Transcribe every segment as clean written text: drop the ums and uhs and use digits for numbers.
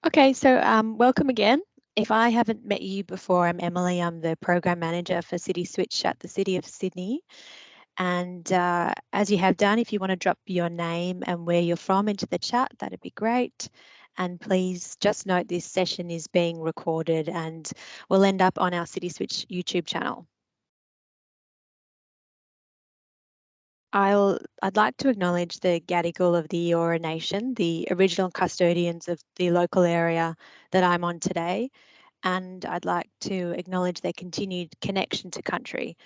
Okay, so welcome again. If I haven't met you before, I'm Emily. I'm the Program Manager for City Switch at the City of Sydney. And as you have done, if you want to drop your name and where you're from into the chat, that'd be great. And please just note this session is being recorded and will end up on our City Switch YouTube channel. I'd like to acknowledge the Gadigal of the Eora Nation, the original custodians of the local area that I'm on today, and I'd like to acknowledge their continued connection to country.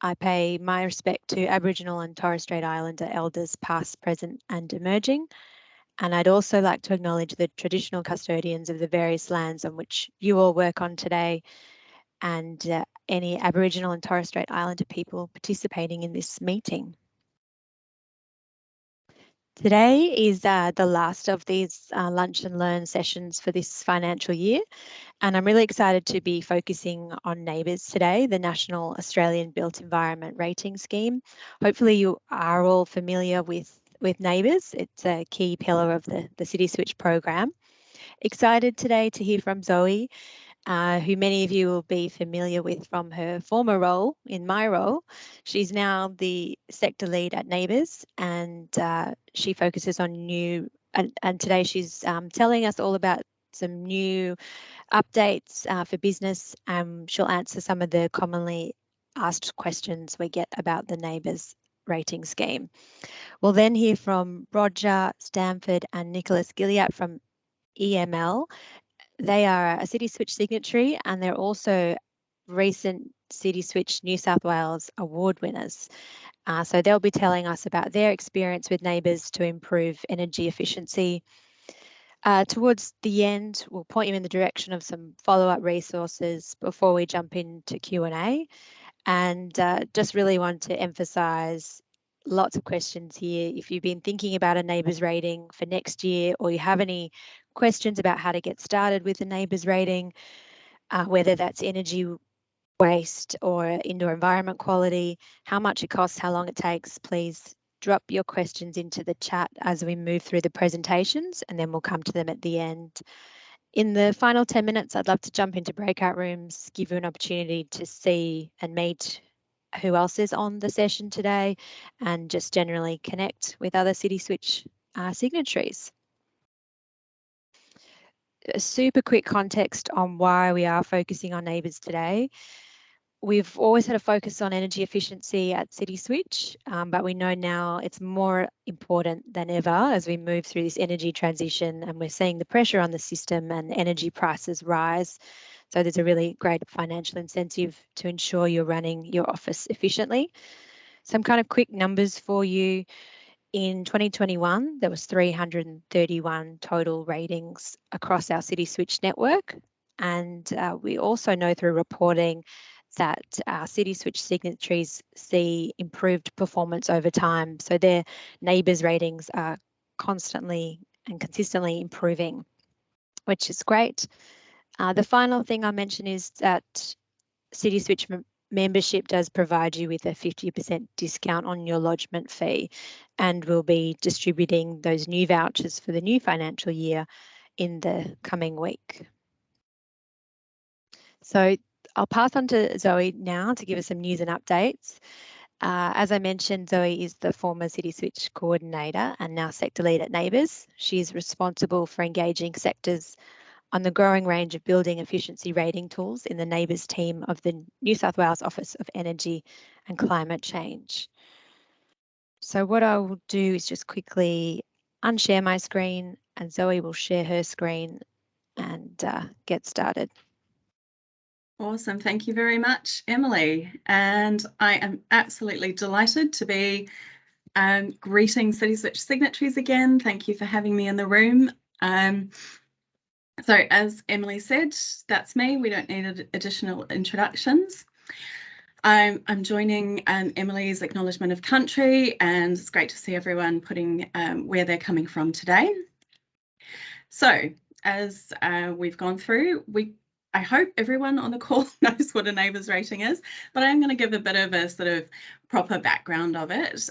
I pay my respect to Aboriginal and Torres Strait Islander elders past, present and emerging, and I'd also like to acknowledge the traditional custodians of the various lands on which you all work on today, and any Aboriginal and Torres Strait Islander people participating in this meeting. Today is the last of these lunch and learn sessions for this financial year, and I'm really excited to be focusing on NABERS today, the National Australian Built Environment Rating Scheme. Hopefully you are all familiar with NABERS. It's a key pillar of the City Switch program. Excited today to hear from Zoe, who many of you will be familiar with from her former role in my role. She's now the sector lead at NABERS, and she focuses on new, and today she's telling us all about some new updates for business. She'll answer some of the commonly asked questions we get about the NABERS rating scheme. We'll then hear from Roger Stanford and Nicholas Gilliatt from EML. They are a City Switch signatory, and they're also recent City Switch New South Wales award winners. So they'll be telling us about their experience with NABERS to improve energy efficiency. Towards the end, we'll point you in the direction of some follow-up resources before we jump into Q&A. And just really want to emphasise lots of questions here. If you've been thinking about a NABERS rating for next year, or you have any questions about how to get started with the NABERS rating, whether that's energy waste or indoor environment quality, how much it costs, how long it takes, please drop your questions into the chat as we move through the presentations, and then we'll come to them at the end. In the final 10 minutes, I'd love to jump into breakout rooms, give you an opportunity to see and meet who else is on the session today, and just generally connect with other City Switch signatories. A super quick context on why we are focusing on NABERS today. We've always had a focus on energy efficiency at City Switch, but we know now it's more important than ever as we move through this energy transition, and we're seeing the pressure on the system and energy prices rise. So there's a really great financial incentive to ensure you're running your office efficiently. Some kind of quick numbers for you. In 2021, there was 331 total ratings across our City Switch network. And we also know through reporting that our City Switch signatories see improved performance over time. So their NABERS ratings are constantly and consistently improving, which is great. The final thing I mention is that City Switch membership does provide you with a 50% discount on your lodgement fee, and we'll be distributing those new vouchers for the new financial year in the coming week. So I'll pass on to Zoe now to give us some news and updates. As I mentioned, Zoe is the former City Switch coordinator and now sector lead at NABERS. She's responsible for engaging sectors on the growing range of building efficiency rating tools in the NABERS team of the New South Wales Office of Energy and Climate Change. So what I will do is just quickly unshare my screen, and Zoe will share her screen and get started. Awesome. Thank you very much, Emily. And I am absolutely delighted to be greeting City Switch signatories again. Thank you for having me in the room. So as Emily said, that's me. We don't need additional introductions. I'm joining Emily's acknowledgement of country, and it's great to see everyone putting where they're coming from today. So as we've gone through, I hope everyone on the call knows what a NABERS rating is, but I'm going to give a bit of a sort of proper background of it.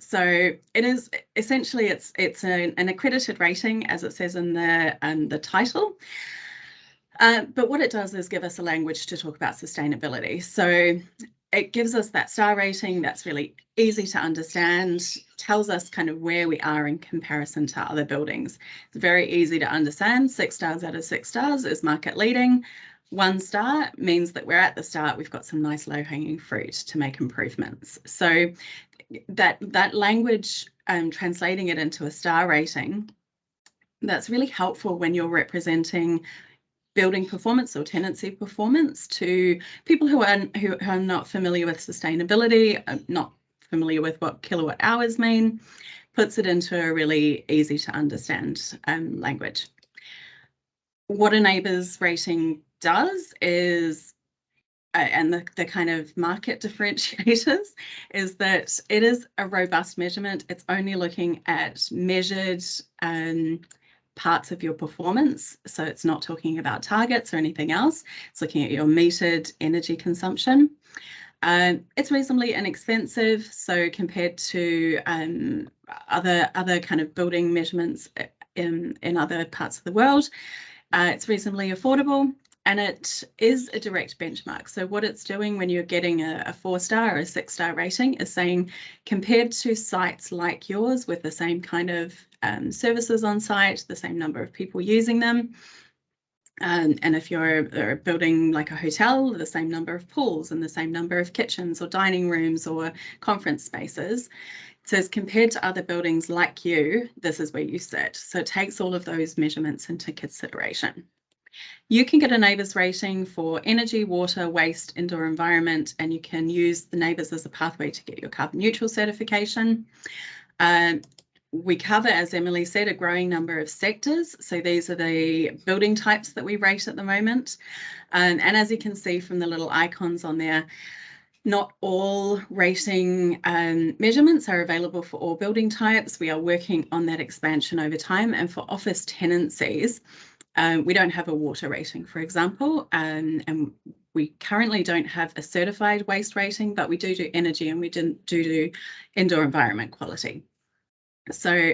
So it is essentially it's an accredited rating, as it says in the title. But what it does is give us a language to talk about sustainability. So it gives us that star rating that's really easy to understand, tells us kind of where we are in comparison to other buildings. It's very easy to understand. 6 stars out of 6 stars is market leading. 1 star means that we're at the start. We've got some nice low-hanging fruit to make improvements. So that language, translating it into a star rating, that's really helpful when you're representing building performance or tenancy performance to people who are not familiar with sustainability, not familiar with what kilowatt hours mean, puts it into a really easy to understand language. What a NABERS rating does is, and the kind of market differentiators, is that it is a robust measurement. It's only looking at measured parts of your performance. So it's not talking about targets or anything else. It's looking at your metered energy consumption. It's reasonably inexpensive. So compared to other kind of building measurements in other parts of the world, it's reasonably affordable. And it is a direct benchmark. So what it's doing when you're getting a 4-star or a 6-star rating is saying, compared to sites like yours with the same kind of services on site, the same number of people using them, and if you're building like a hotel, the same number of pools and the same number of kitchens or dining rooms or conference spaces. It says, compared to other buildings like you, this is where you sit. So it takes all of those measurements into consideration. You can get a NABERS rating for energy, water, waste, indoor environment, and you can use the NABERS as a pathway to get your carbon neutral certification. We cover, as Emily said, a growing number of sectors. So these are the building types that we rate at the moment. And as you can see from the little icons on there, not all rating measurements are available for all building types. We are working on that expansion over time. And for office tenancies, we don't have a water rating, for example, and we currently don't have a certified waste rating, but we do energy and we do indoor environment quality. So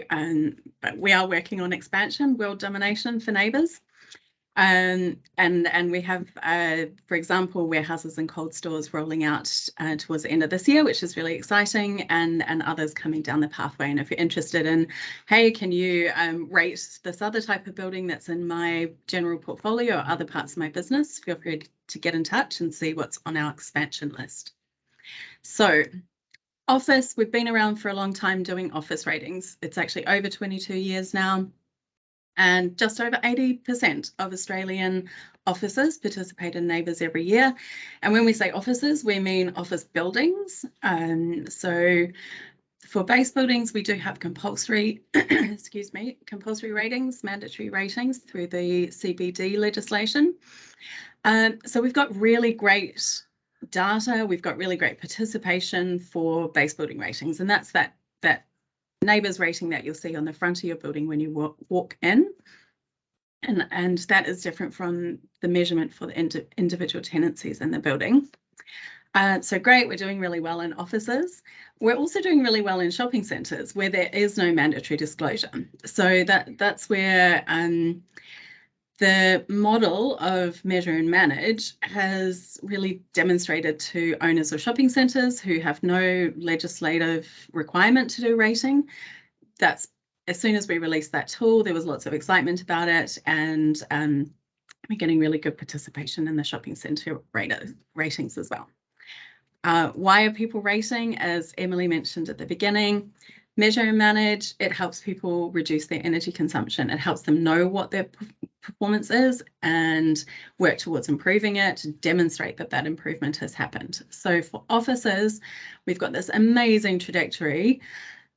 but we are working on expansion, world domination for NABERS. And we have, for example, warehouses and cold stores rolling out towards the end of this year, which is really exciting, and others coming down the pathway. And if you're interested in, hey, can you rate this other type of building that's in my general portfolio or other parts of my business, feel free to get in touch and see what's on our expansion list. So office, we've been around for a long time doing office ratings. It's actually over 22 years now. And just over 80% of Australian offices participate in NABERS every year. And when we say offices, we mean office buildings. So for base buildings, we do have compulsory, compulsory ratings, mandatory ratings through the CBD legislation. So we've got really great data. We've got really great participation for base building ratings. And that's that NABERS rating that you'll see on the front of your building when you walk in. And that is different from the measurement for the individual tenancies in the building. So great, we're doing really well in offices. We're also doing really well in shopping centres where there is no mandatory disclosure. So that's where the model of measure and manage has really demonstrated to owners of shopping centres who have no legislative requirement to do rating. That's, as soon as we released that tool, there was lots of excitement about it, and we're getting really good participation in the shopping centre ratings as well. Why are people rating? As Emily mentioned at the beginning, measure and manage, it helps people reduce their energy consumption. It helps them know what their performance is and work towards improving it, demonstrate that that improvement has happened. So for offices, we've got this amazing trajectory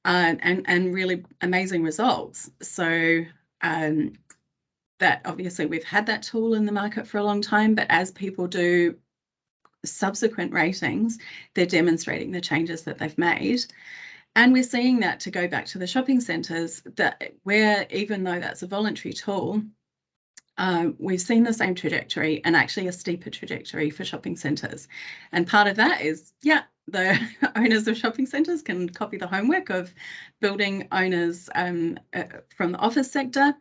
and really amazing results. So that obviously we've had that tool in the market for a long time, but as people do subsequent ratings, they're demonstrating the changes that they've made. And we're seeing that, to go back to the shopping centres, that where, even though that's a voluntary tool, we've seen the same trajectory, and actually a steeper trajectory for shopping centres. And part of that is, yeah, the owners of shopping centres can copy the homework of building owners from the office sector,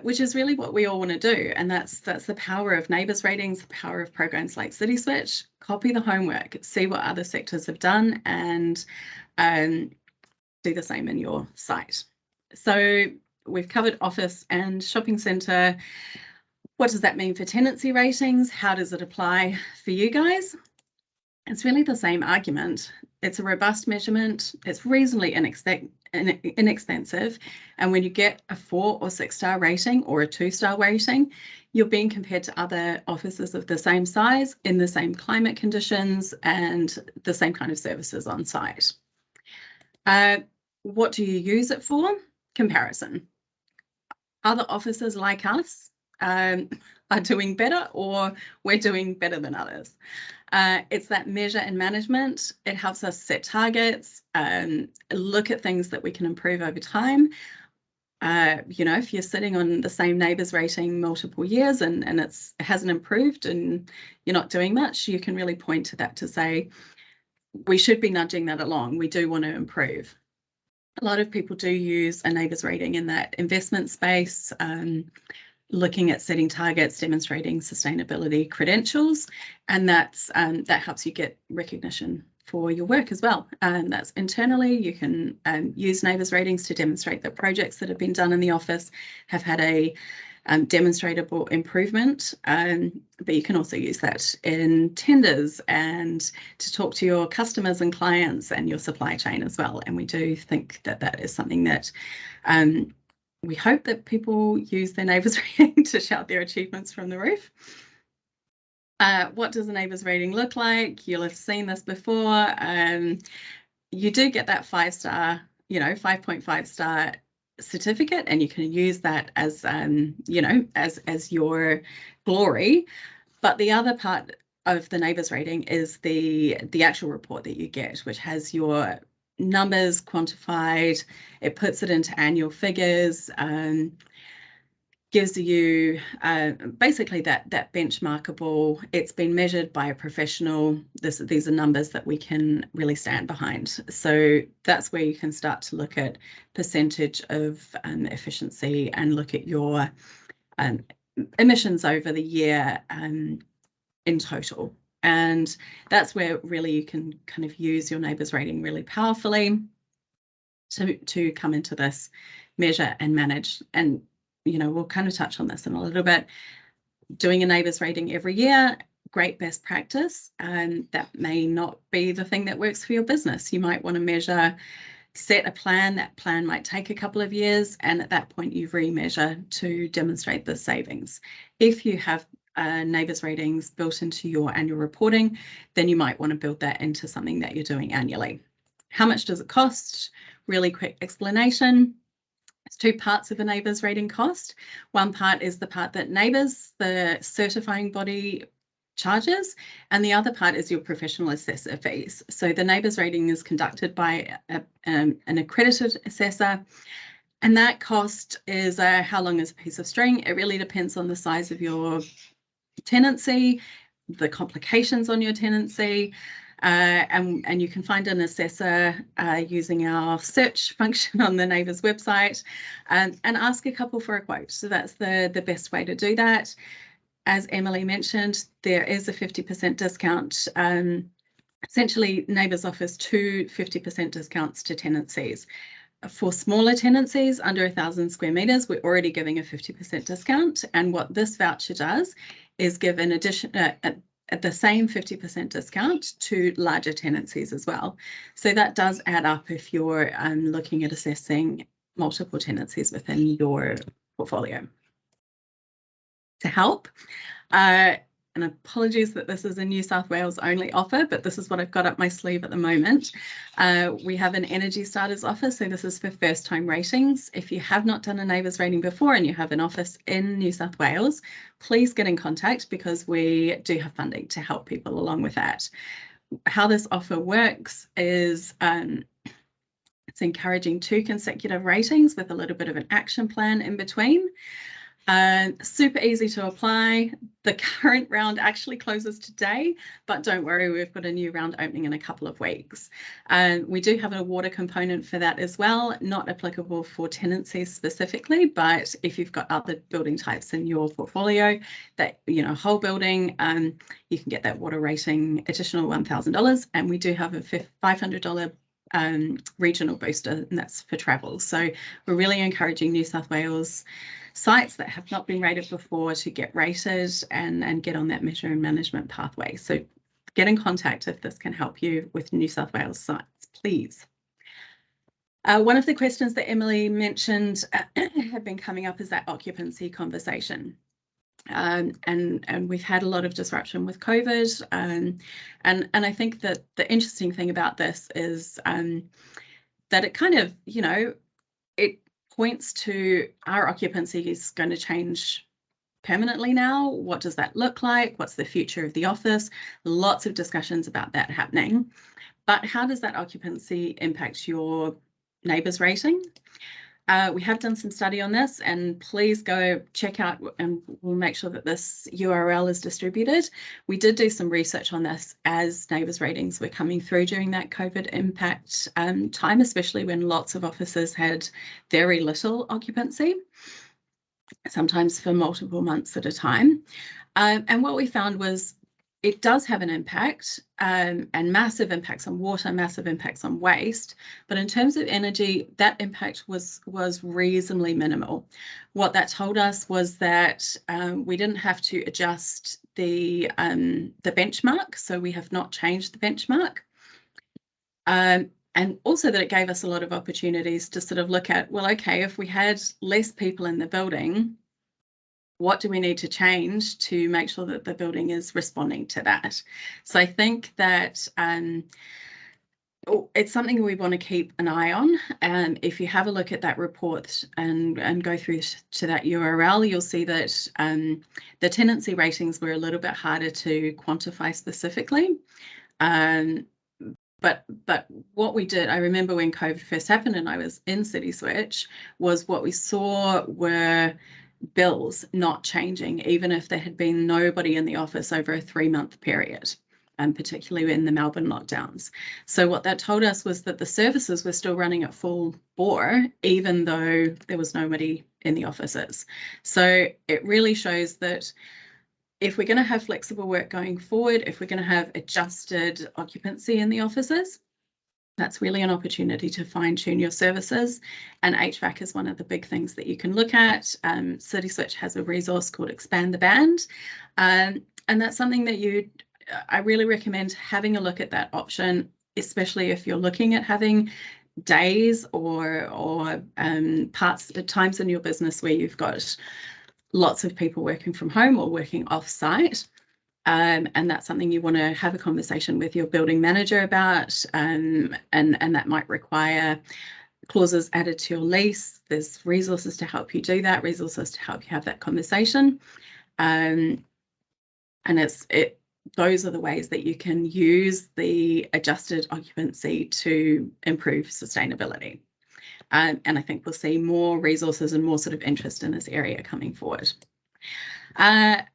which is really what we all want to do. And that's the power of NABERS ratings, the power of programs like CitySwitch. Copy the homework, see what other sectors have done, and do the same in your site. So we've covered office and shopping centre. What does that mean for tenancy ratings? How does it apply for you guys? It's really the same argument. It's a robust measurement. It's reasonably inexpensive. And when you get a 4 or 6 star rating or a 2-star rating, you're being compared to other offices of the same size in the same climate conditions and the same kind of services on site. What do you use it for? Comparison. Other offices like us are doing better, or we're doing better than others. It's that measure and management. It helps us set targets, look at things that we can improve over time. If you're sitting on the same NABERS rating multiple years and it hasn't improved and you're not doing much, you can really point to that to say, we should be nudging that along. We do want to improve. A lot of people do use a NABERS rating in that investment space, looking at setting targets, demonstrating sustainability credentials, and that helps you get recognition for your work as well. That's internally. You can use NABERS ratings to demonstrate that projects that have been done in the office have had a demonstrable improvement, but you can also use that in tenders and to talk to your customers and clients and your supply chain as well. And we do think that that is something that we hope that people use their NABERS rating to shout their achievements from the roof. What does a NABERS rating look like? You'll have seen this before. You do get that 5-star, 5.5 star certificate, and you can use that as as your glory. But the other part of the NABERS rating is the actual report that you get, which has your numbers quantified. It puts it into annual figures, gives you basically that benchmarkable. It's been measured by a professional. These are numbers that we can really stand behind. So that's where you can start to look at percentage of efficiency and look at your emissions over the year in total. And that's where really you can kind of use your NABERS rating really powerfully to come into this measure and manage. And we'll kind of touch on this in a little bit. Doing a NABERS rating every year, great best practice, and that may not be the thing that works for your business. You might want to measure, set a plan. That plan might take a couple of years, and at that point you re-measure to demonstrate the savings. If you have NABERS ratings built into your annual reporting, then you might want to build that into something that you're doing annually. How much does it cost? Really quick explanation. It's 2 parts of a NABERS rating cost. One part is the part that NABERS, the certifying body, charges, and the other part is your professional assessor fees. So the NABERS rating is conducted by an accredited assessor, and that cost is how long is a piece of string. It really depends on the size of your tenancy, the complications on your tenancy, and you can find an assessor using our search function on the NABERS website, and ask a couple for a quote. So that's the best way to do that. As Emily mentioned, there is a 50% discount. Essentially, NABERS offers 2 50% discounts to tenancies. For smaller tenancies under 1,000 square metres, we're already giving a 50% discount. And what this voucher does is give an addition at the same 50% discount to larger tenancies as well. So that does add up if you're looking at assessing multiple tenancies within your portfolio. To help, and apologies that this is a New South Wales only offer, but this is what I've got up my sleeve at the moment. We have an Energy Starters offer, so this is for first time ratings. If you have not done a NABERS rating before and you have an office in New South Wales, please get in contact because we do have funding to help people along with that. How this offer works is it's encouraging 2 consecutive ratings with a little bit of an action plan in between. Super easy to apply. The current round actually closes today, but don't worry, we've got a new round opening in a couple of weeks. We do have a water component for that as well, not applicable for tenancies specifically, but if you've got other building types in your portfolio, that, you know, whole building, you can get that water rating additional $1,000, and we do have a $500 regional booster, and that's for travel. So we're really encouraging New South Wales sites that have not been rated before to get rated and get on that measure and management pathway. So get in contact if this can help you with New South Wales sites, please. One of the questions that Emily mentioned have been coming up is that occupancy conversation. And we've had a lot of disruption with COVID. And I think that the interesting thing about this is that it kind of, you know, it points to our occupancy is going to change permanently now. What does that look like? What's the future of the office? Lots of discussions about that happening. But how does that occupancy impact your NABERS rating? We have done some study on this, and please go check out, and we'll make sure that this URL is distributed. We did do some research on this as NABERS ratings were coming through during that COVID impact time, especially when lots of offices had very little occupancy, sometimes for multiple months at a time. And what we found was it does have an impact, and massive impacts on water, massive impacts on waste. But in terms of energy, that impact was reasonably minimal. What that told us was that we didn't have to adjust the benchmark, so we have not changed the benchmark. And also that it gave us a lot of opportunities to sort of look at, well, okay, if we had less people in the building, what do we need to change to make sure that the building is responding to that? So I think that it's something we want to keep an eye on. And if you have a look at that report and go through to that URL, you'll see that the tenancy ratings were a little bit harder to quantify specifically. But what we did, I remember when COVID first happened and I was in CitySwitch, was what we saw were bills not changing, even if there had been nobody in the office over a 3-month period, and particularly in the Melbourne lockdowns. So what that told us was that the services were still running at full bore, even though there was nobody in the offices. So it really shows that if we're going to have flexible work going forward, if we're going to have adjusted occupancy in the offices, that's really an opportunity to fine-tune your services, and HVAC is one of the big things that you can look at. CitySwitch has a resource called Expand the Band, and that's something that I really recommend having a look at that option, especially if you're looking at having days or times in your business where you've got lots of people working from home or working off-site. And that's something you want to have a conversation with your building manager about, and that might require clauses added to your lease. There's resources to help you do that, resources to help you have that conversation. And those are the ways that you can use the adjusted occupancy to improve sustainability. And I think we'll see more resources and more sort of interest in this area coming forward. I'm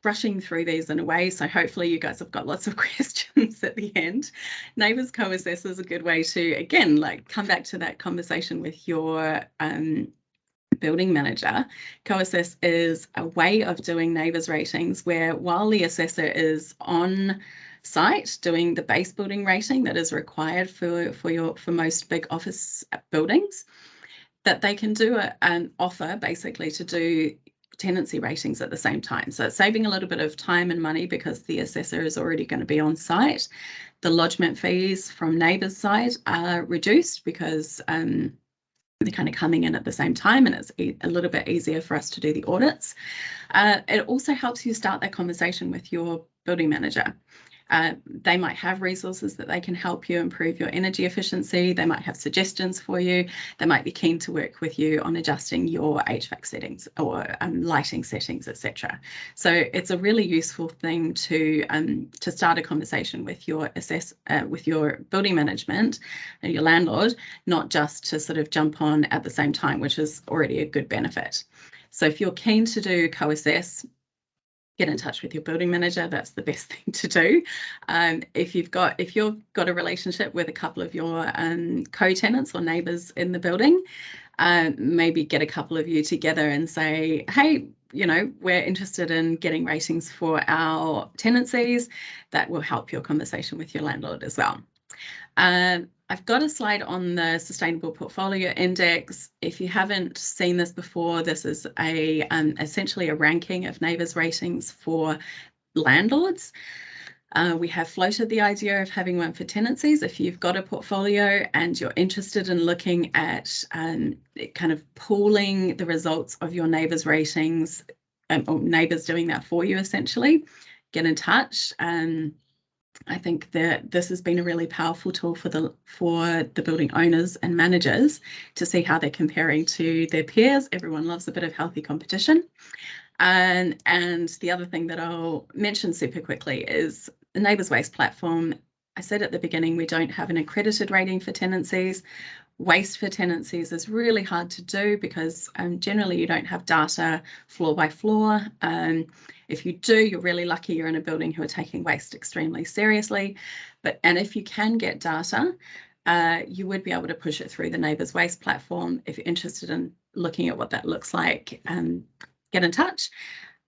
rushing through these in a way, so hopefully you guys have got lots of questions at the end. NABERS Co-Assess is a good way to, again, like come back to that conversation with your building manager. Co-Assess is a way of doing NABERS ratings where, while the assessor is on site doing the base building rating that is required for most big office buildings, that they can do an offer basically to do tenancy ratings at the same time. So it's saving a little bit of time and money because the assessor is already going to be on site. The lodgement fees from NABERS side are reduced because they're kind of coming in at the same time, and it's a little bit easier for us to do the audits. It also helps you start that conversation with your building manager. They might have resources that they can help you improve your energy efficiency. They might have suggestions for you. They might be keen to work with you on adjusting your HVAC settings or lighting settings, etc. So it's a really useful thing to start a conversation with your building management and your landlord, not just to sort of jump on at the same time, which is already a good benefit. So if you're keen to do co-assess, get in touch with your building manager. That's the best thing to do. If you've got a relationship with a couple of your co-tenants or neighbours in the building, maybe get a couple of you together and say, hey, you know, we're interested in getting ratings for our tenancies. That will help your conversation with your landlord as well. I've got a slide on the Sustainable Portfolio Index. If you haven't seen this before, this is essentially a ranking of NABERS ratings for landlords. We have floated the idea of having one for tenancies. If you've got a portfolio and you're interested in looking at kind of pooling the results of your NABERS ratings, or NABERS doing that for you, essentially, get in touch. I think that this has been a really powerful tool for the building owners and managers to see how they're comparing to their peers. Everyone loves a bit of healthy competition. And the other thing that I'll mention super quickly is the NABERS Waste platform. I said at the beginning, we don't have an accredited rating for tenancies. Waste for tenancies is really hard to do because generally you don't have data floor by floor. If you do, you're really lucky you're in a building who are taking waste extremely seriously. And if you can get data, you would be able to push it through the NABERS Waste platform. If you're interested in looking at what that looks like, get in touch.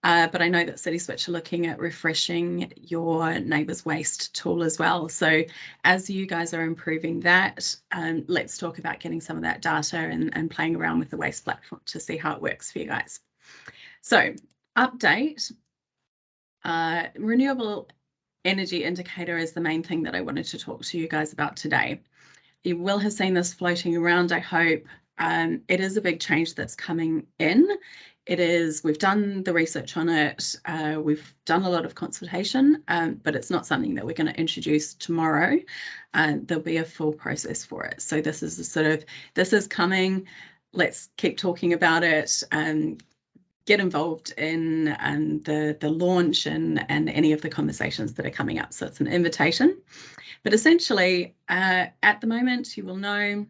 But I know that CitySwitch are looking at refreshing your NABERS Waste tool as well. So as you guys are improving that, let's talk about getting some of that data and playing around with the waste platform to see how it works for you guys. So update, renewable energy indicator is the main thing that I wanted to talk to you guys about today. You will have seen this floating around, I hope. It is a big change that's coming in. We've done the research on it, we've done a lot of consultation, but it's not something that we're going to introduce tomorrow. There'll be a full process for it. So this is coming. Let's keep talking about it and get involved in the launch and any of the conversations that are coming up. So it's an invitation. But essentially, at the moment, you will know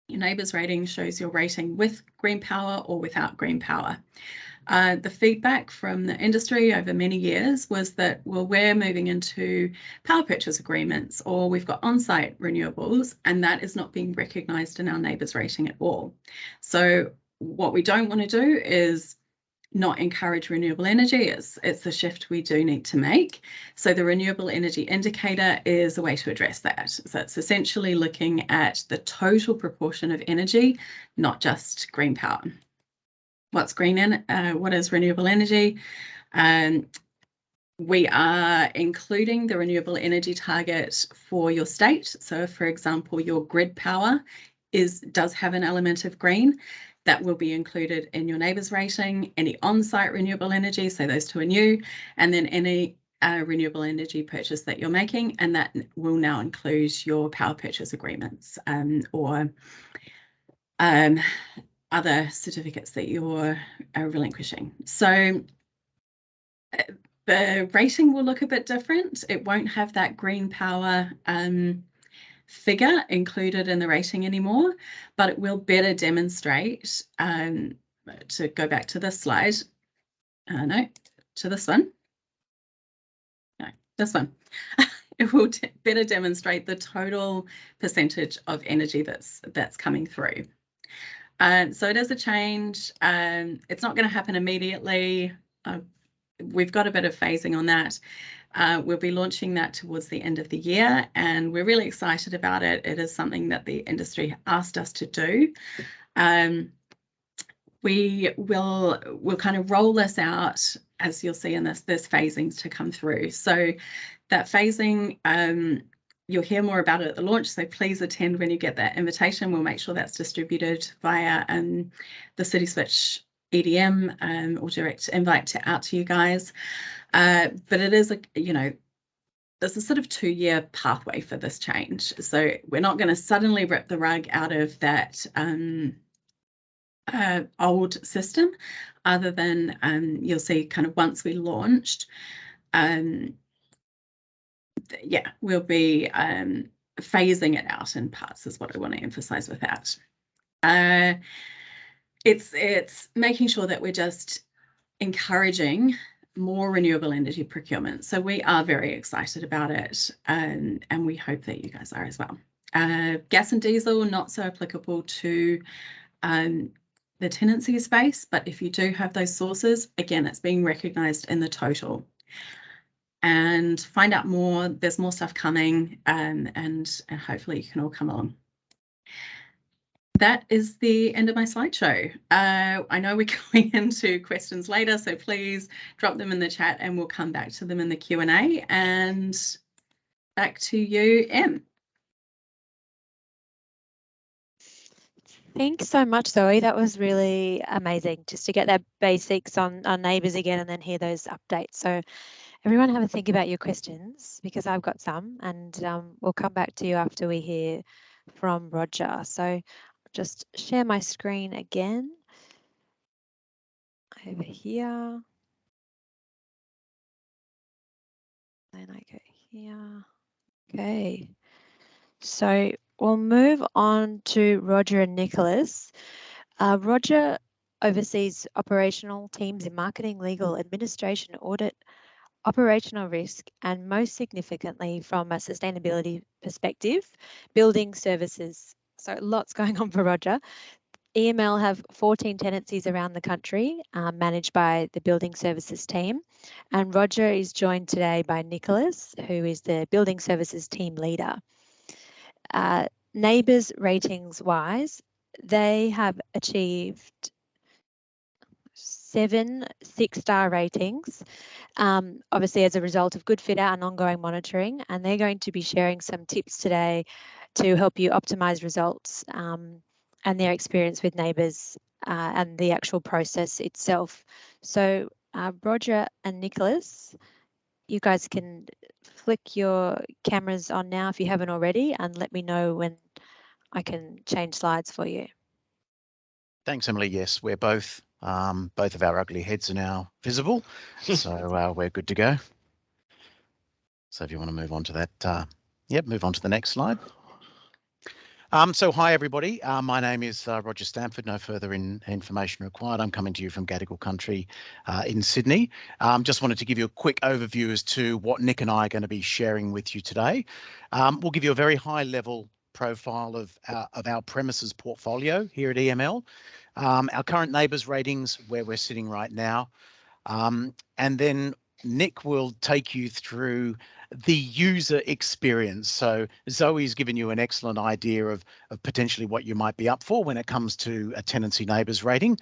your NABERS rating shows your rating with green power or without green power. The feedback from the industry over many years was that, well, we're moving into power purchase agreements or we've got on-site renewables, and that is not being recognised in our NABERS rating at all. So what we don't want to do is not encourage renewable energy. It's a shift we do need to make. So the renewable energy indicator is a way to address that. So it's essentially looking at the total proportion of energy, not just green power. What's what is renewable energy? We are including the renewable energy target for your state. So for example, your grid power does have an element of green. That will be included in your NABERS rating, any on-site renewable energy, so those two are new, and then any renewable energy purchase that you're making, and that will now include your power purchase agreements or other certificates that you're relinquishing. So the rating will look a bit different. It won't have that green power figure included in the rating anymore, but it will better demonstrate, to go back to this slide, no, to this one, no, this one. It will better demonstrate the total percentage of energy that's coming through. So it is a change. It's not going to happen immediately. We've got a bit of phasing on that. We'll be launching that towards the end of the year, and we're really excited about it. It is something that the industry asked us to do. We'll kind of roll this out, as you'll see in this, there's phasings to come through. So that phasing, you'll hear more about it at the launch, so please attend when you get that invitation. We'll make sure that's distributed via the CitySwitch EDM or direct invite out to you guys. But it is, there's a sort of 2-year pathway for this change. So we're not going to suddenly rip the rug out of that old system, other than you'll see kind of once we launched, yeah, we'll be phasing it out in parts is what I want to emphasize with that. It's making sure that we're just encouraging more renewable energy procurement. So we are very excited about it, and we hope that you guys are as well. Gas and diesel, not so applicable to the tenancy space, but if you do have those sources, again, it's being recognised in the total. And find out more, there's more stuff coming, and hopefully you can all come along. That is the end of my slideshow. I know we're going into questions later, so please drop them in the chat and we'll come back to them in the Q&A. And back to you, Em. Thanks so much, Zoe. That was really amazing, just to get that basics on NABERS again and then hear those updates. So everyone have a think about your questions, because I've got some, and we'll come back to you after we hear from Roger. So just share my screen again over here. Then I go here. Okay. So we'll move on to Roger and Nicholas. Roger oversees operational teams in marketing, legal, administration, audit, operational risk, and most significantly from a sustainability perspective, building services. So lots going on for Roger. EML have 14 tenancies around the country, managed by the building services team. And Roger is joined today by Nicholas, who is the building services team leader. NABERS ratings wise, they have achieved 7 6-star ratings, obviously as a result of good fit out and ongoing monitoring. And they're going to be sharing some tips today to help you optimize results and their experience with NABERS and the actual process itself. So Roger and Nicholas, you guys can flick your cameras on now if you haven't already, and let me know when I can change slides for you. Thanks, Emily. Yes, we're both of our ugly heads are now visible, so we're good to go. So if you want to move on to that, move on to the next slide. So hi everybody, my name is Roger Stamford. No further information required. I'm coming to you from Gadigal country in Sydney. Just wanted to give you a quick overview as to what Nick and I are going to be sharing with you today. We'll give you a very high level profile of our premises portfolio here at EML, our current NABERS ratings, where we're sitting right now, and then Nick will take you through the user experience. So Zoe's given you an excellent idea of potentially what you might be up for when it comes to a tenancy NABERS rating.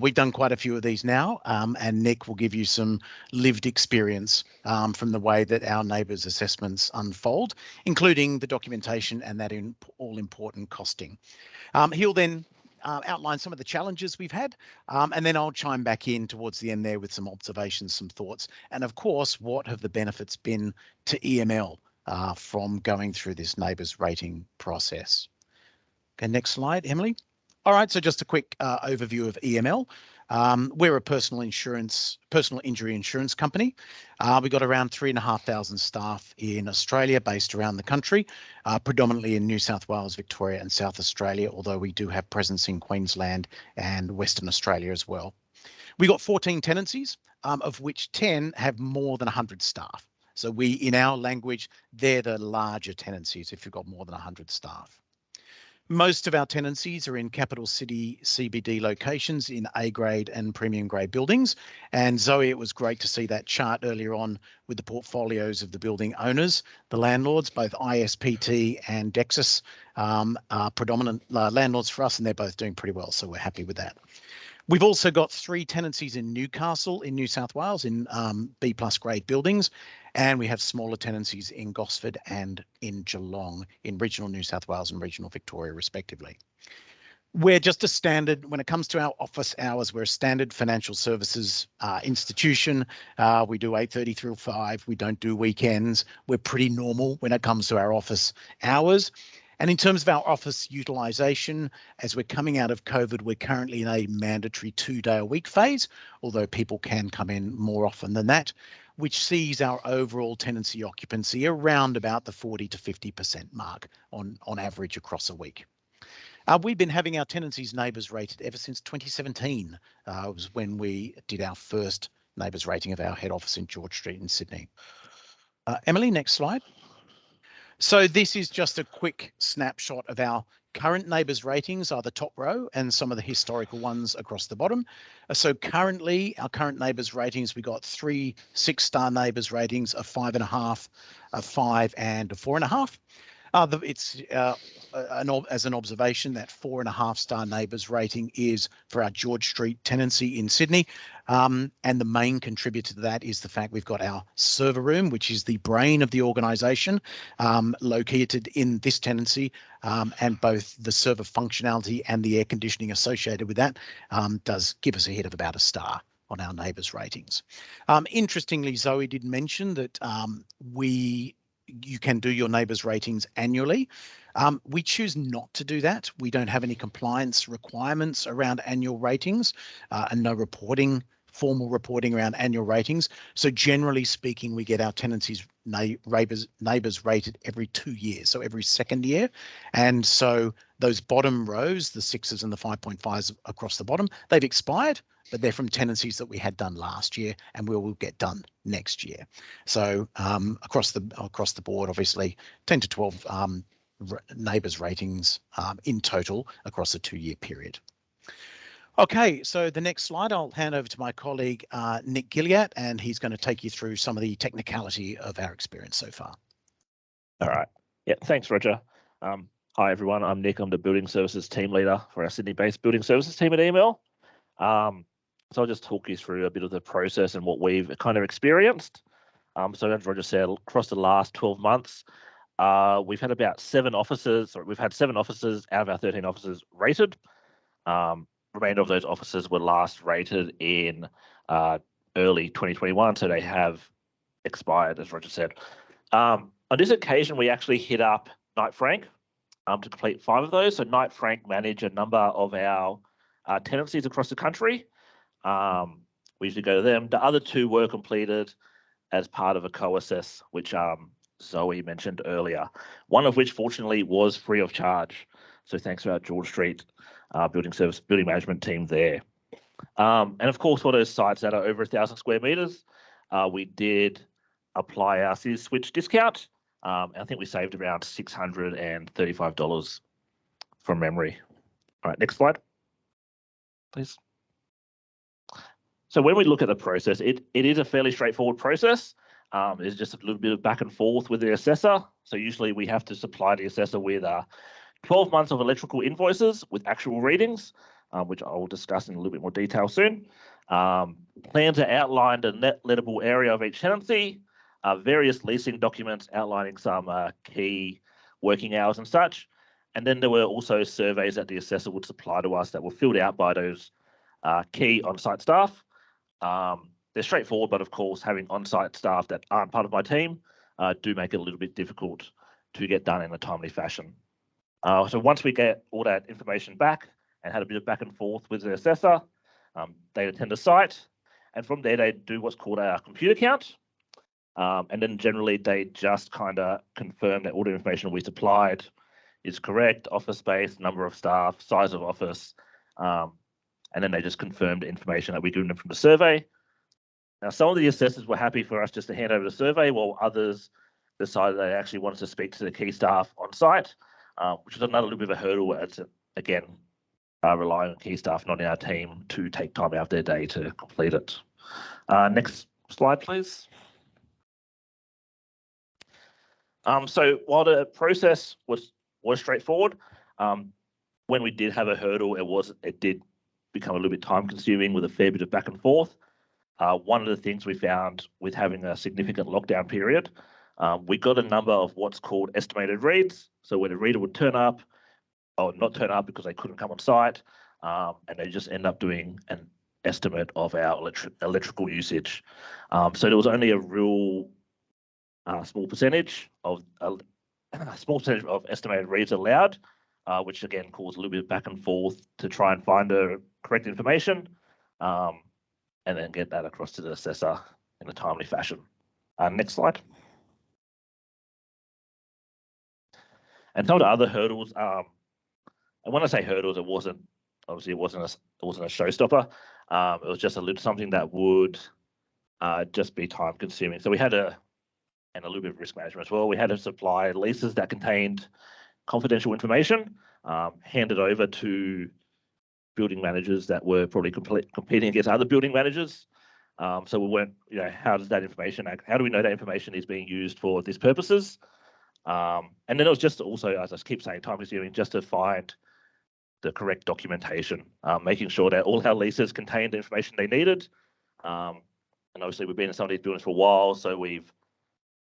We've done quite a few of these now, and Nick will give you some lived experience from the way that our NABERS assessments unfold, including the documentation and that all important costing. He'll then outline some of the challenges we've had, and then I'll chime back in towards the end there with some observations, some thoughts, and of course, what have the benefits been to EML from going through this NABERS rating process. Okay, next slide, Emily. All right, so just a quick overview of EML. We're a personal injury insurance company. We've got around 3,500 staff in Australia, based around the country, predominantly in New South Wales, Victoria and South Australia, although we do have presence in Queensland and Western Australia as well. We've got 14 tenancies, of which 10 have more than 100 staff. So in our language, they're the larger tenancies if you've got more than 100 staff. Most of our tenancies are in capital city CBD locations in A-grade and premium grade buildings. And Zoe, it was great to see that chart earlier on with the portfolios of the building owners, the landlords. Both ISPT and Dexus are predominant landlords for us, and they're both doing pretty well, so we're happy with that. We've also got 3 tenancies in Newcastle in New South Wales in B+ grade buildings, and we have smaller tenancies in Gosford and in Geelong in regional New South Wales and regional Victoria respectively. We're just a standard, when it comes to our office hours, we're a standard financial services institution. We do 8:30 through 5. We don't do weekends. We're pretty normal when it comes to our office hours. And in terms of our office utilisation, as we're coming out of COVID, we're currently in a mandatory 2-day-a-week phase, although people can come in more often than that, which sees our overall tenancy occupancy around about the 40 to 50% mark on average across a week. We've been having our tenancies neighbours rated ever since 2017. Was when we did our first neighbours rating of our head office in George Street in Sydney. Emily, next slide. So this is just a quick snapshot of our current neighbours ratings, are the top row, and some of the historical ones across the bottom. So currently, our current neighbours ratings, we got 3 6-star neighbours ratings, a 5.5, a 5, and a 4.5. It's as an observation that 4.5-star neighbours rating is for our George Street tenancy in Sydney. And the main contributor to that is the fact we've got our server room, which is the brain of the organisation, located in this tenancy, and both the server functionality and the air conditioning associated with that does give us a hit of about a star on our neighbours ratings. Interestingly, Zoe did mention that you can do your neighbours ratings annually. We choose not to do that. We don't have any compliance requirements around annual ratings and no formal reporting around annual ratings. So generally speaking, we get our tenancies neighbours rated every 2 years, so every second year. And so those bottom rows, the 6s and the 5.5s across the bottom, they've expired, but they're from tenancies that we had done last year and will get done next year. So across the board, obviously 10 to 12 neighbours ratings in total across a 2-year period. Okay, so the next slide, I'll hand over to my colleague, Nick Gilliatt, and he's going to take you through some of the technicality of our experience so far. All right. Yeah, thanks, Roger. Hi, everyone. I'm Nick. I'm the Building Services Team Leader for our Sydney-based Building Services team at EML. So I'll just talk you through a bit of the process and what we've kind of experienced. So as Roger said, across the last 12 months, we've had about 7 offices, or we've had 7 offices out of our 13 offices rated. Remainder of those offices were last rated in early 2021, so they have expired, as Roger said. On this occasion, we actually hit up Knight Frank to complete 5 of those. So Knight Frank manage a number of our tenancies across the country. We usually go to them. The other 2 were completed as part of a co-assess, which Zoe mentioned earlier. One of which, fortunately, was free of charge. So thanks to our George Street building management team there. And of course, for those sites that are over 1,000 square meters, we did apply our City Switch discount. I think we saved around $635 from memory. All right, next slide, please. So when we look at the process, it is a fairly straightforward process. It's just a little bit of back and forth with the assessor. So usually we have to supply the assessor with 12 months of electrical invoices with actual readings, which I will discuss in a little bit more detail soon. Plans are outlined, the net lettable area of each tenancy, various leasing documents outlining some key working hours and such. And then there were also surveys that the assessor would supply to us that were filled out by those key on-site staff. They're straightforward, but of course, having on-site staff that aren't part of my team do make it a little bit difficult to get done in a timely fashion. So once we get all that information back and had a bit of back and forth with the assessor, they attend the site, and from there they do what's called a computer count. And then generally they just kind of confirm that all the information we supplied is correct: office space, number of staff, size of office, and then they just confirm the information that we given them from the survey. Now, some of the assessors were happy for us just to hand over the survey, while others decided they actually wanted to speak to the key staff on site, which was another little bit of a hurdle. It's, again, relying on key staff not in our team to take time out of their day to complete it. Next slide, please. So while the process was straightforward, when we did have a hurdle, it did become a little bit time consuming with a fair bit of back and forth. One of the things we found with having a significant lockdown period, we got a number of what's called estimated reads. So when a reader would turn up, or not turn up because they couldn't come on site, and they just end up doing an estimate of our electrical usage. So there was only a real small percentage of estimated reads allowed, which again caused a little bit of back and forth to try and find the correct information, and then get that across to the assessor in a timely fashion. Next slide. And some of the other hurdles, and when I say hurdles, it wasn't a showstopper. It was just something that would just be time consuming. So we had and a little bit of risk management as well. We had to supply leases that contained confidential information, handed over to building managers that were probably competing against other building managers. So we weren't, how does that information, how do we know that information is being used for these purposes? And then it was just also, as I keep saying, time consuming just to find the correct documentation, making sure that all our leases contained the information they needed. And obviously we've been in some of these buildings for a while, so we've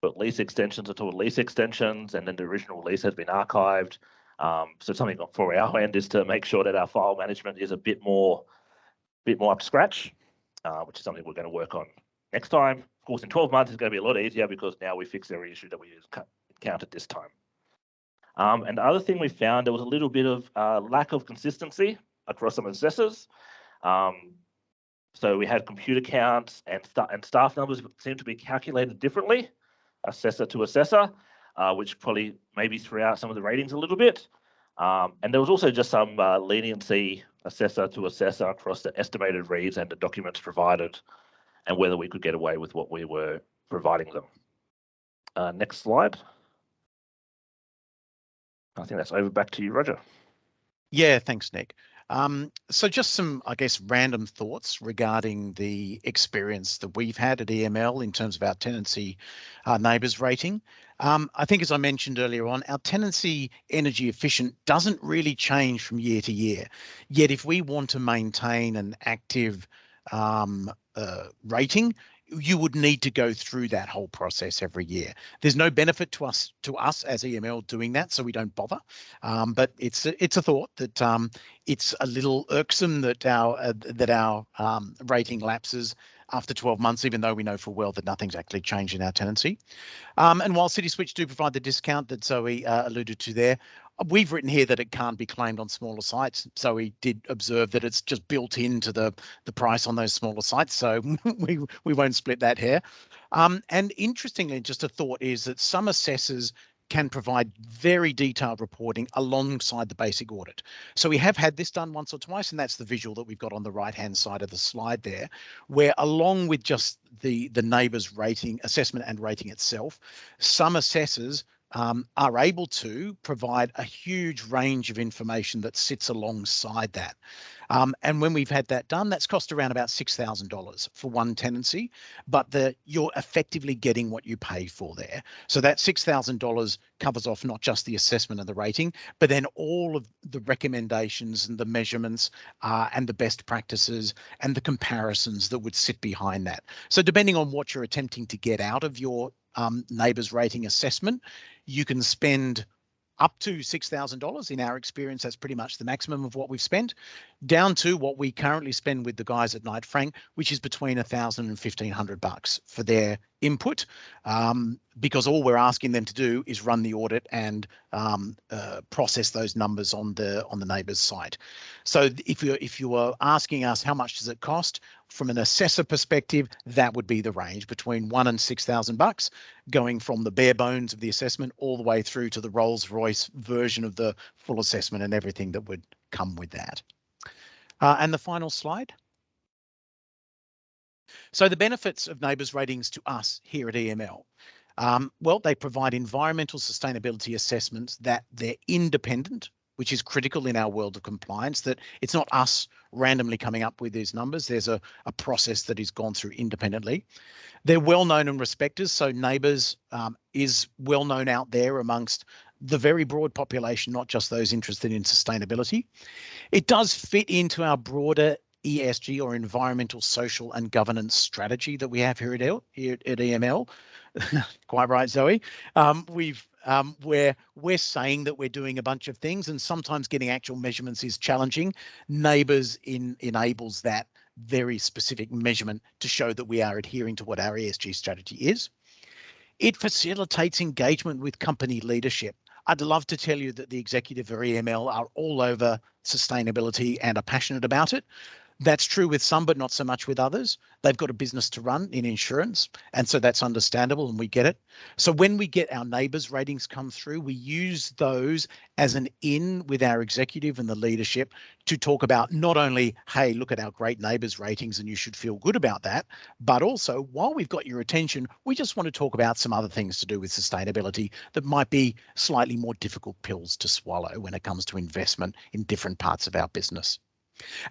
put lease extensions onto lease extensions, and then the original lease has been archived. So something for our end is to make sure that our file management is a bit more up to scratch, which is something we're going to work on next time. Of course, in 12 months, it's going to be a lot easier because now we fixed every issue that we encountered this time. And the other thing we found, there was a little bit of lack of consistency across some assessors. So we had computer counts and staff numbers seemed to be calculated differently, assessor to assessor, which probably maybe threw out some of the ratings a little bit. And there was also just some leniency, assessor to assessor, across the estimated reads and the documents provided, and whether we could get away with what we were providing them. Next slide. I think that's over. Back to you, Roger. Yeah, thanks, Nick. So just some, I guess, random thoughts regarding the experience that we've had at EML in terms of our tenancy neighbours rating. I think, as I mentioned earlier on, our tenancy energy efficient doesn't really change from year to year. Yet if we want to maintain an active rating, you would need to go through that whole process every year. There's no benefit to us as EML doing that, so we don't bother. But it's a thought that it's a little irksome that our rating lapses after 12 months, even though we know full well that nothing's actually changed in our tenancy. And while CitySwitch do provide the discount that Zoe alluded to there, we've written here that it can't be claimed on smaller sites. So we did observe that it's just built into the price on those smaller sites. So we won't split that here. And interestingly, just a thought is that some assessors can provide very detailed reporting alongside the basic audit. So we have had this done once or twice, and that's the visual that we've got on the right-hand side of the slide there, where along with just the neighbours rating, assessment and rating itself, some assessors are able to provide a huge range of information that sits alongside that. And when we've had that done, that's cost around about $6,000 for one tenancy, but you're effectively getting what you pay for there. So that $6,000 covers off not just the assessment and the rating, but then all of the recommendations and the measurements and the best practices and the comparisons that would sit behind that. So depending on what you're attempting to get out of your neighbours rating assessment, you can spend up to $6,000. In our experience, that's pretty much the maximum of what we've spent, down to what we currently spend with the guys at Knight Frank, which is between $1,000 and $1,500 for their input, because all we're asking them to do is run the audit and process those numbers on the neighbours site. So if you were asking us how much does it cost, from an assessor perspective, that would be the range between $1,000 and $6,000, going from the bare bones of the assessment all the way through to the Rolls-Royce version of the full assessment and everything that would come with that. And the final slide. So the benefits of neighbours ratings to us here at EML. Well, they provide environmental sustainability assessments that they're independent, which is critical in our world of compliance, that it's not us randomly coming up with these numbers. There's a process that is gone through independently. They're well known and respected. So Neighbours is well known out there amongst the very broad population, not just those interested in sustainability. It does fit into our broader ESG, or environmental, social and governance strategy that we have here at EML. Quite right, Zoe. We've where we're saying that we're doing a bunch of things, and sometimes getting actual measurements is challenging. Neighbours enables that very specific measurement to show that we are adhering to what our ESG strategy is. It facilitates engagement with company leadership. I'd love to tell you that the executive of EML are all over sustainability and are passionate about it. That's true with some, but not so much with others. They've got a business to run in insurance, and so that's understandable, and we get it. So when we get our neighbours ratings come through, we use those as an in with our executive and the leadership to talk about not only, hey, look at our great neighbours ratings and you should feel good about that, but also, while we've got your attention, we just want to talk about some other things to do with sustainability that might be slightly more difficult pills to swallow when it comes to investment in different parts of our business.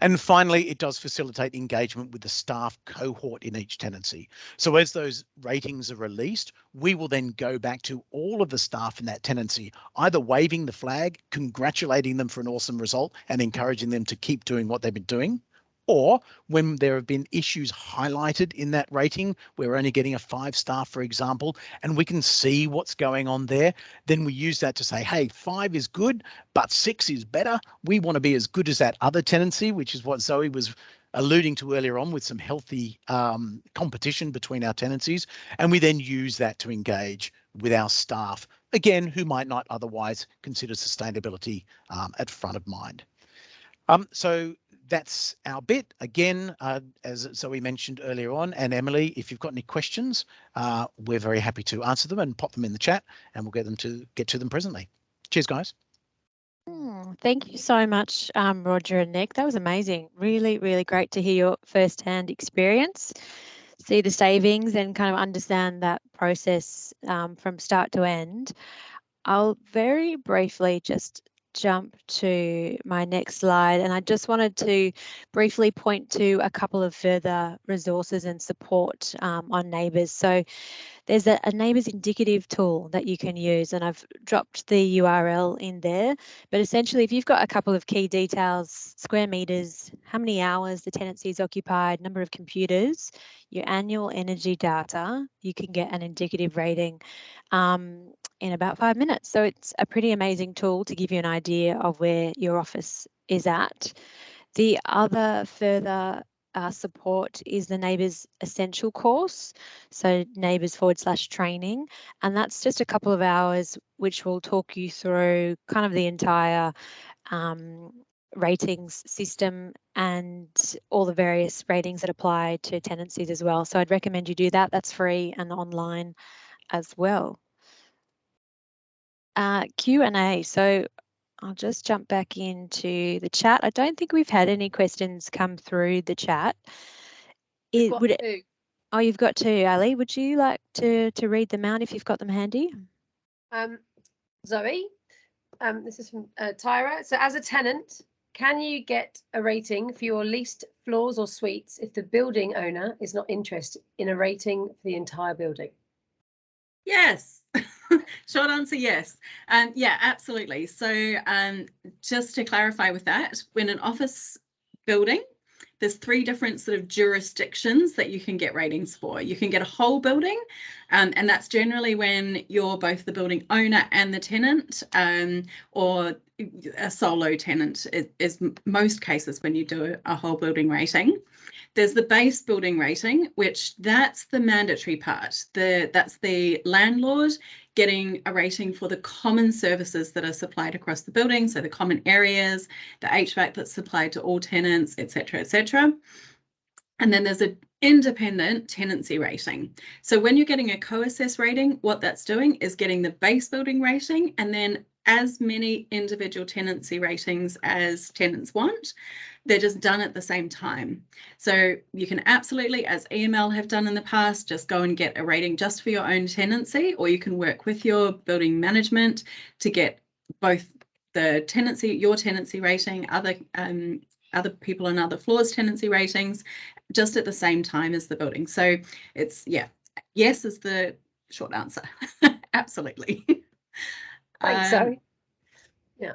And finally, it does facilitate engagement with the staff cohort in each tenancy. So as those ratings are released, we will then go back to all of the staff in that tenancy, either waving the flag, congratulating them for an awesome result and encouraging them to keep doing what they've been doing. Or when there have been issues highlighted in that rating, we're only getting a 5-star, for example, and we can see what's going on there, then we use that to say, hey, 5 is good, but 6 is better. We want to be as good as that other tenancy, which is what Zoe was alluding to earlier on, with some healthy competition between our tenancies. And we then use that to engage with our staff, again, who might not otherwise consider sustainability at front of mind. So that's our bit. Again, as Zoe mentioned earlier on, and Emily, if you've got any questions, we're very happy to answer them and pop them in the chat, and we'll get to them presently. Cheers, guys. Thank you so much, Roger and Nick. That was amazing. Really, really great to hear your first-hand experience, see the savings and kind of understand that process from start to end. I'll very briefly just jump to my next slide, and I just wanted to briefly point to a couple of further resources and support on Neighbours. So there's a Neighbours indicative tool that you can use, and I've dropped the URL in there. But essentially, if you've got a couple of key details, square meters, how many hours the tenancy is occupied, number of computers, your annual energy data, you can get an indicative rating in about 5 minutes. So it's a pretty amazing tool to give you an idea of where your office is at. The other further support is the Neighbours Essential course, so neighbours/training, and that's just a couple of hours which will talk you through kind of the entire ratings system and all the various ratings that apply to tenancies as well. So I'd recommend you do that. That's free and online as well. Q&A. So I'll just jump back into the chat. I don't think we've had any questions come through the chat. Oh, you've got two, Ali. Would you like to read them out if you've got them handy? Zoe, this is from Tyra. So as a tenant, can you get a rating for your leased floors or suites if the building owner is not interested in a rating for the entire building? Yes. Short answer, yes. Yeah, absolutely. So just to clarify with that, when an office building, there's 3 different sort of jurisdictions that you can get ratings for. You can get a whole building, and that's generally when you're both the building owner and the tenant, or a solo tenant is most cases when you do a whole building rating. There's the base building rating, which that's the mandatory part. That's the landlord getting a rating for the common services that are supplied across the building. So the common areas, the HVAC that's supplied to all tenants, etc., etc. And then there's an independent tenancy rating. So when you're getting a co-assess rating, what that's doing is getting the base building rating and then as many individual tenancy ratings as tenants want. They're just done at the same time. So you can absolutely, as EML have done in the past, just go and get a rating just for your own tenancy, or you can work with your building management to get both the tenancy, your tenancy rating, other people on other floors tenancy ratings, just at the same time as the building. So it's, yeah, yes is the short answer. Absolutely. Thanks, Zoe. Yeah.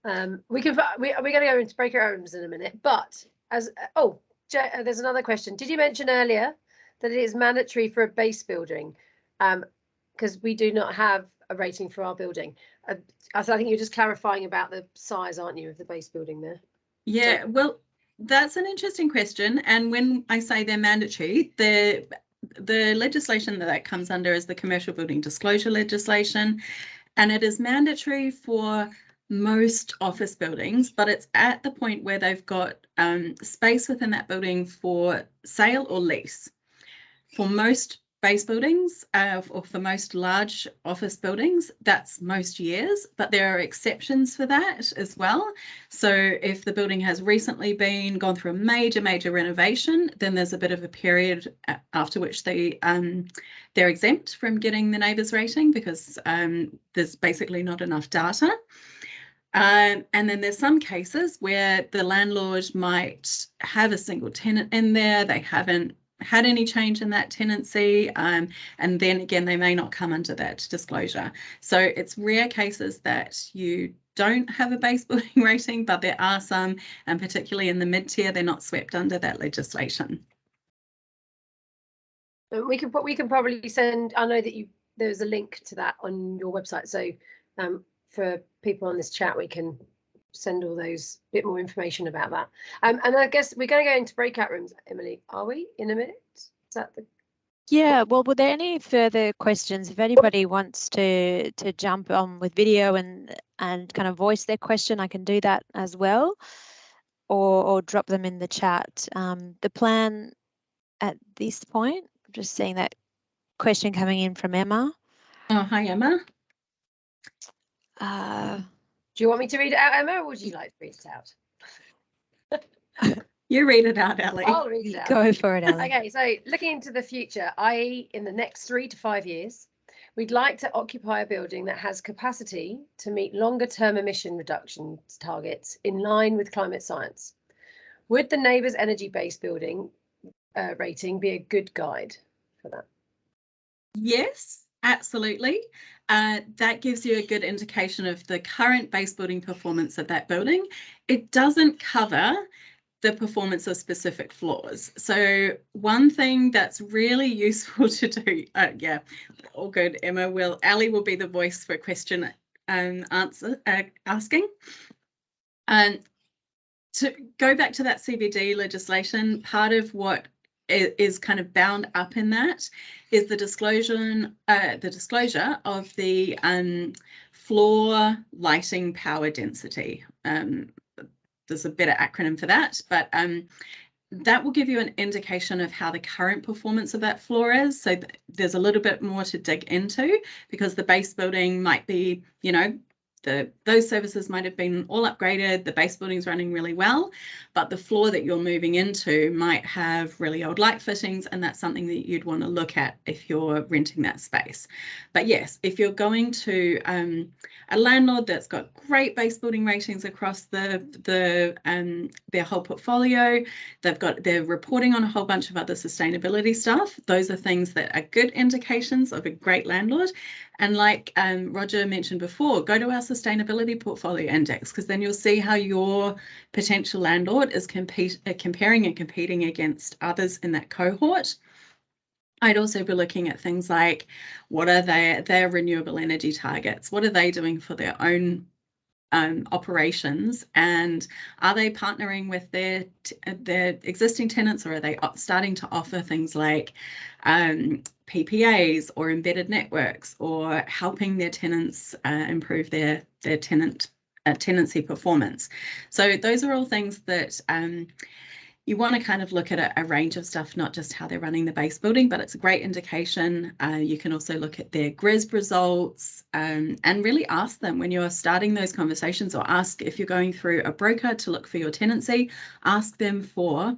We're going to go into breakout rooms in a minute, but as there's another question. Did you mention earlier that it is mandatory for a base building? Because we do not have a rating for our building? I think you're just clarifying about the size, aren't you, of the base building there? Yeah, well, that's an interesting question. And when I say they're mandatory, the legislation that comes under is the commercial building disclosure legislation, and it is mandatory for most office buildings, but it's at the point where they've got space within that building for sale or lease. For most base buildings, or for most large office buildings, that's most years, but there are exceptions for that as well. So if the building has recently gone through a major renovation, then there's a bit of a period after which they're exempt from getting the NABERS rating, because there's basically not enough data. And then there's some cases where the landlord might have a single tenant in there, they haven't had any change in that tenancy, and then again they may not come under that disclosure. So it's rare cases that you don't have a base building rating, but there are some, and particularly in the mid-tier, they're not swept under that legislation. We can probably send, I know that there's a link to that on your website, so for people on this chat we can send all those bit more information about that. And I guess we're going to go into breakout rooms, Emily, are we, in a minute? Is that the... Yeah, well, were there any further questions? If anybody wants to jump on with video and kind of voice their question, I can do that as well, or drop them in the chat. The plan at this point, I'm just seeing that question coming in from Emma. Oh, hi, Emma. Do you want me to read it out, Emma, or would you like to read it out? You read it out, Ellie. I'll read it out. Go for it, Ellie. Okay, so looking into the future, i.e. in the next 3 to 5 years, we'd like to occupy a building that has capacity to meet longer term emission reduction targets in line with climate science. Would the NABERS energy-based building rating be a good guide for that? Yes, absolutely. That gives you a good indication of the current base building performance of that building. It doesn't cover the performance of specific floors. So one thing that's really useful to do, yeah, all good, Emma. Ali will be the voice for question and answer asking. And to go back to that CBD legislation, part of what is kind of bound up in that is the disclosure of the floor lighting power density. There's a better acronym for that, but that will give you an indication of how the current performance of that floor is. So there's a little bit more to dig into, because the base building might be, you know, those services might have been all upgraded, the base building's running really well, but the floor that you're moving into might have really old light fittings, and that's something that you'd want to look at if you're renting that space. But yes, if you're going to a landlord that's got great base building ratings across their whole portfolio, they're reporting on a whole bunch of other sustainability stuff, those are things that are good indications of a great landlord. And like Roger mentioned before, go to our sustainability portfolio index, because then you'll see how your potential landlord is comparing and competing against others in that cohort. I'd also be looking at things like, what are their renewable energy targets? What are they doing for their own operations, and are they partnering with their existing tenants, or are they starting to offer things like PPAs or embedded networks, or helping their tenants improve their tenancy performance? So those are all things that you want to kind of look at a range of stuff, not just how they're running the base building, but it's a great indication. You can also look at their GRESB results and really ask them when you're starting those conversations, or ask if you're going through a broker to look for your tenancy, ask them for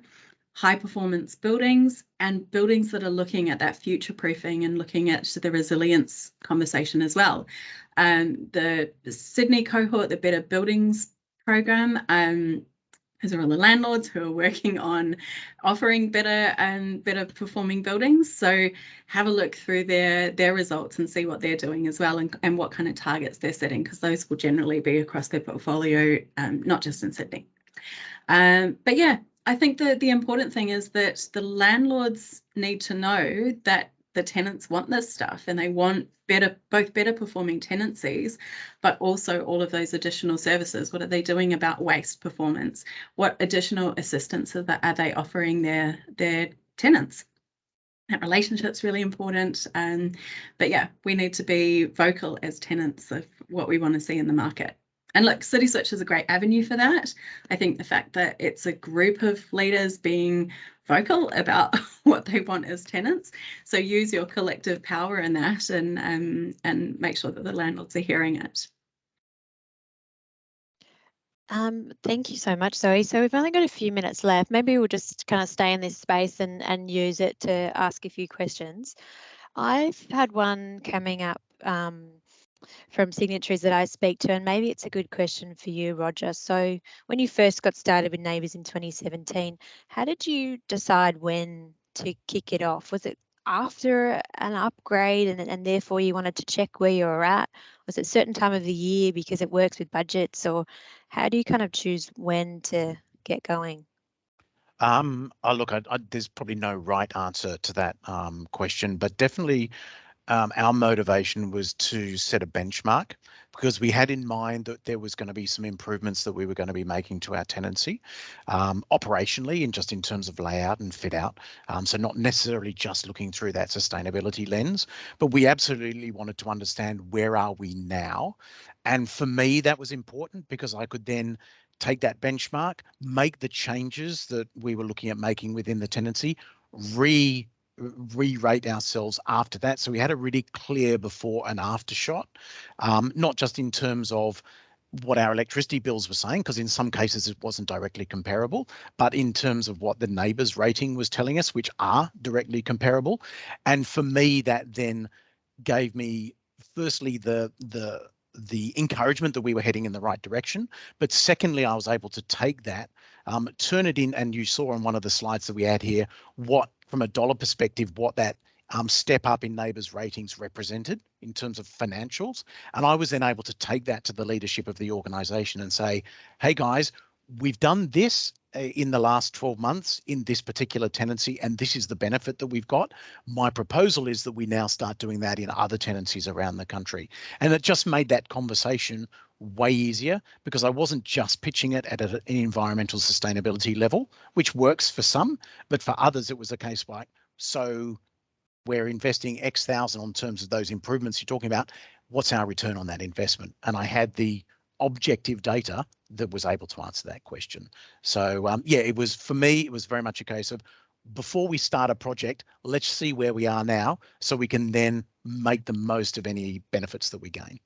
high performance buildings and buildings that are looking at that future proofing and looking at the resilience conversation as well. The Sydney cohort, the Better Buildings program, those are all the landlords who are working on offering better performing buildings. So have a look through their results and see what they're doing as well, and what kind of targets they're setting, because those will generally be across their portfolio, not just in Sydney. But yeah, I think the important thing is that the landlords need to know that the tenants want this stuff and they want both better performing tenancies, but also all of those additional services. What are they doing about waste performance? What additional assistance are they offering their tenants? That relationship's really important. But yeah, we need to be vocal as tenants of what we want to see in the market. And look, City Switch is a great avenue for that. I think the fact that it's a group of leaders being vocal about what they want as tenants. So use your collective power in that and make sure that the landlords are hearing it. Thank you so much, Zoe. So we've only got a few minutes left. Maybe we'll just kind of stay in this space and use it to ask a few questions. I've had one coming up from signatories that I speak to, and maybe it's a good question for you, Roger. So when you first got started with Neighbours in 2017, how did you decide when to kick it off? Was it after an upgrade and therefore you wanted to check where you were at? Was it a certain time of the year because it works with budgets, or how do you kind of choose when to get going? Look, there's probably no right answer to that question, but definitely our motivation was to set a benchmark because we had in mind that there was going to be some improvements that we were going to be making to our tenancy operationally and just in terms of layout and fit out. So not necessarily just looking through that sustainability lens, but we absolutely wanted to understand where are we now. And for me, that was important because I could then take that benchmark, make the changes that we were looking at making within the tenancy, re-rate ourselves after that. So we had a really clear before and after shot, not just in terms of what our electricity bills were saying, because in some cases it wasn't directly comparable, but in terms of what the neighbours rating was telling us, which are directly comparable. And for me, that then gave me firstly the encouragement that we were heading in the right direction, but secondly, I was able to take that, turn it in, and you saw on one of the slides that we had here, what from a dollar perspective, what that step up in neighbours ratings represented in terms of financials. And I was then able to take that to the leadership of the organisation and say, hey guys, we've done this in the last 12 months in this particular tenancy, and this is the benefit that we've got. My proposal is that we now start doing that in other tenancies around the country. And it just made that conversation way easier because I wasn't just pitching it at an environmental sustainability level, which works for some, but for others it was a case like, so we're investing X thousand on terms of those improvements you're talking about, what's our return on that investment? And I had the objective data that was able to answer that question. So yeah, it was, for me, it was very much a case of before we start a project, let's see where we are now so we can then make the most of any benefits that we gain.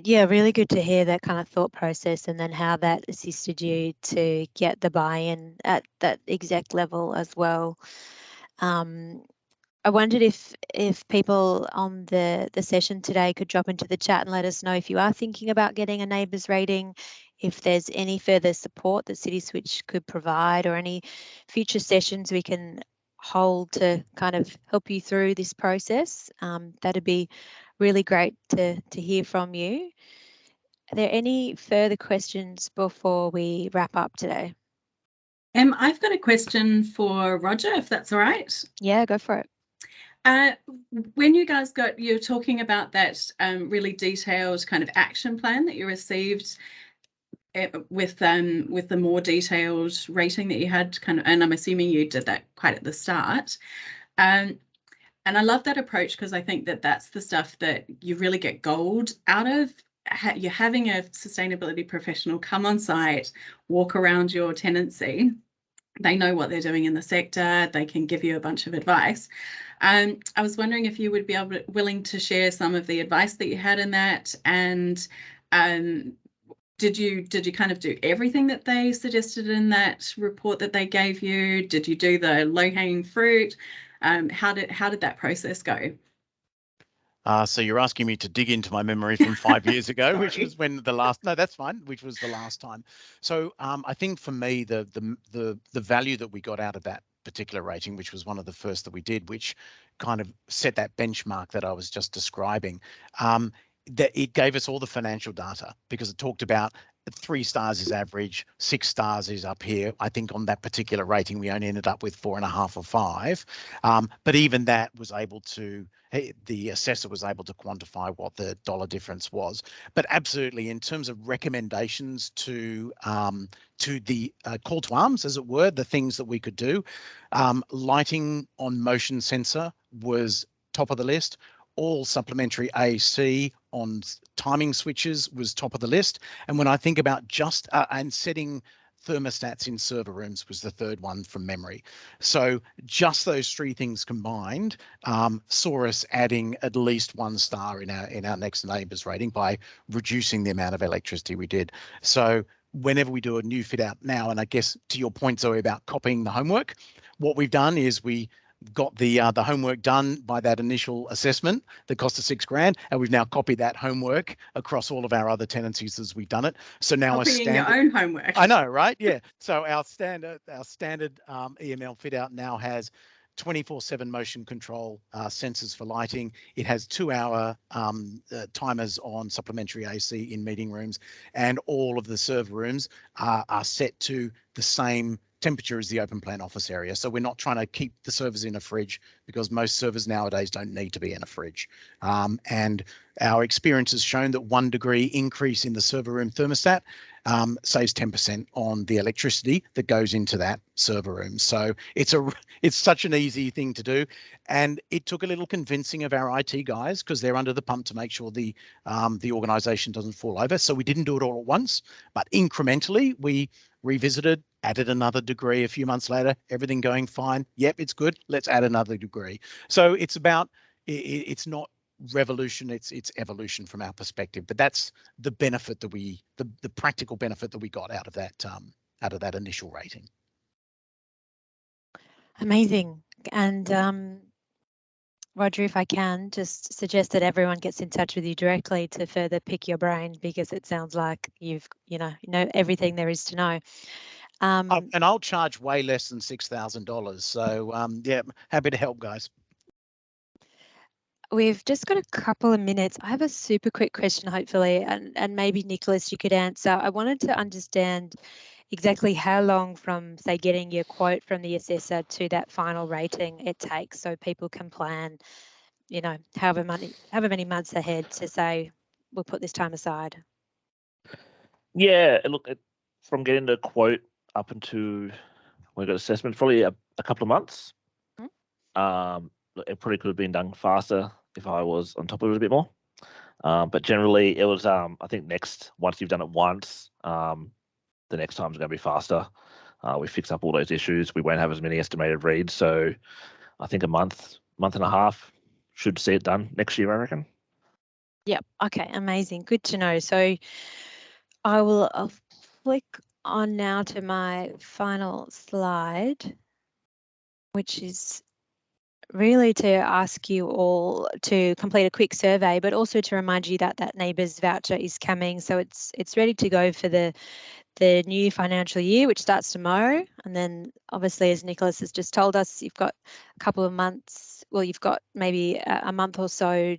Yeah, really good to hear that kind of thought process and then how that assisted you to get the buy-in at that exec level as well. I wondered if people on the session today could drop into the chat and let us know if you are thinking about getting a neighbours rating, if there's any further support that City Switch could provide, or any future sessions we can hold to kind of help you through this process. That'd be really great to hear from you. Are there any further questions before we wrap up today? I've got a question for Roger, if that's all right. Yeah, go for it. When you guys you're talking about that really detailed kind of action plan that you received with the more detailed rating that you had, and I'm assuming you did that quite at the start. And I love that approach because I think that that's the stuff that you really get gold out of. You're having a sustainability professional come on site, walk around your tenancy. They know what they're doing in the sector. They can give you a bunch of advice. I was wondering if you would be willing to share some of the advice that you had in that, and did you kind of do everything that they suggested in that report that they gave you? Did you do the low-hanging fruit? How did that process go? So you're asking me to dig into my memory from 5 years ago, which was when the last, no, that's fine, which was the last time. So I think for me, the value that we got out of that particular rating, which was one of the first that we did, which kind of set that benchmark that I was just describing, that it gave us all the financial data because it talked about 3 stars is average, 6 stars is up here. I think on that particular rating, we only ended up with 4.5 or 5. But even that was able to, the assessor was able to quantify what the dollar difference was. But absolutely, in terms of recommendations to the call to arms, as it were, the things that we could do, lighting on motion sensor was top of the list. All supplementary AC on timing switches was top of the list. And when I think about just and setting thermostats in server rooms was the third one from memory. So just those 3 things combined saw us adding at least 1 star in our next neighbours rating by reducing the amount of electricity we did. So whenever we do a new fit out now, and I guess to your point, Zoe, about copying the homework, what we've done is we got the homework done by that initial assessment that cost us $6,000, and we've now copied that homework across all of our other tenancies as we've done it. So now Copying your own homework. I know, right? Yeah. So our standard EML fit out now has 24/7 motion control sensors for lighting. It has 2-hour timers on supplementary AC in meeting rooms, and all of the server rooms are set to the same temperature as the open plan office area. So we're not trying to keep the servers in a fridge, because most servers nowadays don't need to be in a fridge. And our experience has shown that 1 degree increase in the server room thermostat saves 10% on the electricity that goes into that server room. So it's such an easy thing to do, and it took a little convincing of our IT guys, because they're under the pump to make sure the organisation doesn't fall over. So we didn't do it all at once, but incrementally we revisited, added another degree a few months later, everything going fine. Yep, it's good. Let's add another degree. So it's about, it's not revolution, it's evolution from our perspective. But that's the benefit that the practical benefit that we got out of that initial rating. Amazing. And Roger, if I can just suggest that everyone gets in touch with you directly to further pick your brain, because it sounds like you've you know everything there is to know. And I'll charge way less than $6,000. So yeah, happy to help, guys. We've just got a couple of minutes. I have a super quick question, hopefully, and maybe Nicholas, you could answer. I wanted to understand exactly how long from, say, getting your quote from the assessor to that final rating it takes, so people can plan, however many months ahead to say, we'll put this time aside. Yeah, look, from getting the quote up into when we got assessment, probably a couple of months. It probably could have been done faster if I was on top of it a bit more. But generally, it was, I think, once you've done it once, the next time's going to be faster. We fix up all those issues. We won't have as many estimated reads. So I think a month and a half should see it done next year, I reckon. Yep. Okay. Amazing. Good to know. So I'll flick on now to my final slide, which is really to ask you all to complete a quick survey, but also to remind you that that neighbours voucher is coming. So it's ready to go for the new financial year, which starts tomorrow. And then obviously, as Nicholas has just told us, you've got a couple of months, well, you've got maybe a month or so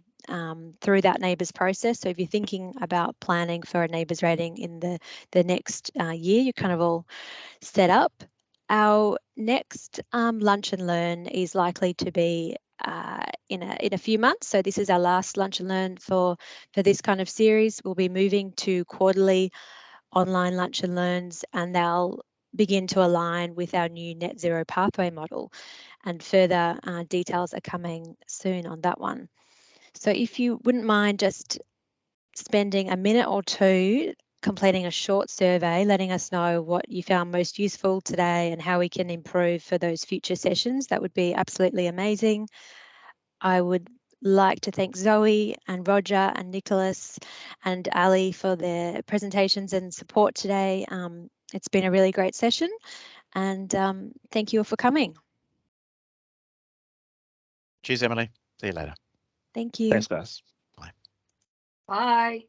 through that neighbours process. So if you're thinking about planning for a neighbours rating in the next year, you're kind of all set up. Our next Lunch and Learn is likely to be in a few months. So this is our last Lunch and Learn for this kind of series. We'll be moving to quarterly online Lunch and Learns, and they'll begin to align with our new net zero pathway model, and further details are coming soon on that one. So if you wouldn't mind just spending a minute or two completing a short survey, letting us know what you found most useful today and how we can improve for those future sessions, that would be absolutely amazing. I would like to thank Zoe and Roger and Nicholas and Ali for their presentations and support today. It's been a really great session, and thank you all for coming. Cheers, Emily. See you later. Thank you. Thanks, guys. Bye.